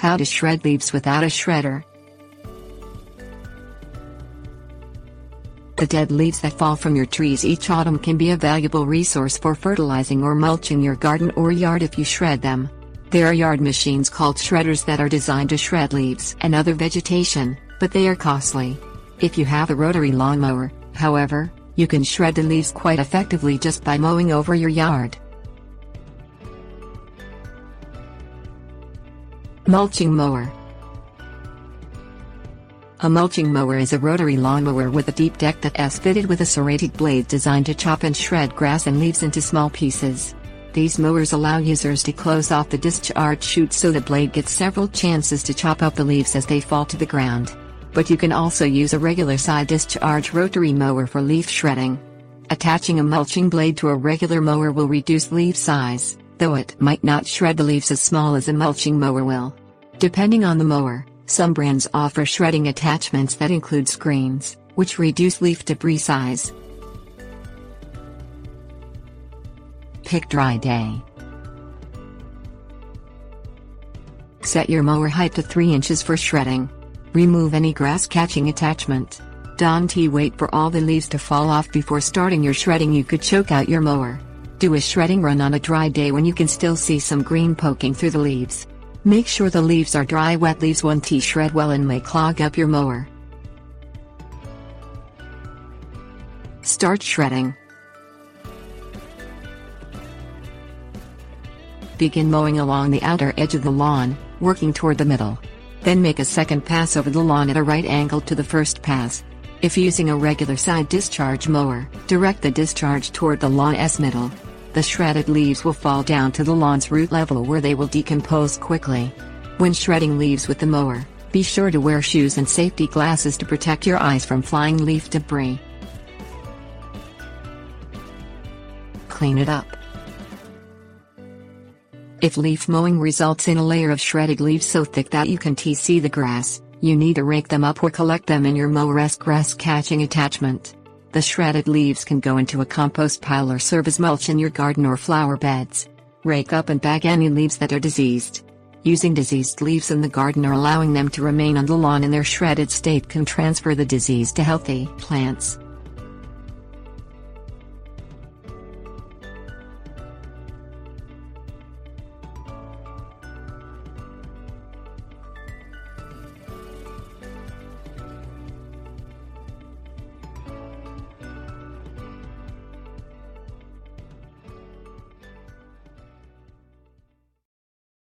How to shred leaves without a shredder. The dead leaves that fall from your trees each autumn can be a valuable resource for fertilizing or mulching your garden or yard if you shred them. There are yard machines called shredders that are designed to shred leaves and other vegetation, but they are costly. If you have a rotary lawnmower, however, you can shred the leaves quite effectively just by mowing over your yard. Mulching mower. A mulching mower is a rotary lawnmower with a deep deck that is fitted with a serrated blade designed to chop and shred grass and leaves into small pieces. These mowers allow users to close off the discharge chute so the blade gets several chances to chop up the leaves as they fall to the ground. But you can also use a regular side discharge rotary mower for leaf shredding. Attaching a mulching blade to a regular mower will reduce leaf size, though it might not shred the leaves as small as a mulching mower will. Depending on the mower, some brands offer shredding attachments that include screens, which reduce leaf debris size. Pick dry day. Set your mower height to 3 inches for shredding. Remove any grass-catching attachment. Don't wait for all the leaves to fall off before starting your shredding. You could choke out your mower. Do a shredding run on a dry day when you can still see some green poking through the leaves. Make sure the leaves are dry. Wet leaves won't shred well and may clog up your mower. Start shredding. Begin mowing along the outer edge of the lawn, working toward the middle. Then make a second pass over the lawn at a right angle to the first pass. If using a regular side discharge mower, direct the discharge toward the lawn's middle. The shredded leaves will fall down to the lawn's root level where they will decompose quickly. When shredding leaves with the mower, be sure to wear shoes and safety glasses to protect your eyes from flying leaf debris. Clean it up. If leaf mowing results in a layer of shredded leaves so thick that you can see the grass, you need to rake them up or collect them in your mower's grass-catching attachment. The shredded leaves can go into a compost pile or serve as mulch in your garden or flower beds. Rake up and bag any leaves that are diseased. Using diseased leaves in the garden or allowing them to remain on the lawn in their shredded state can transfer the disease to healthy plants.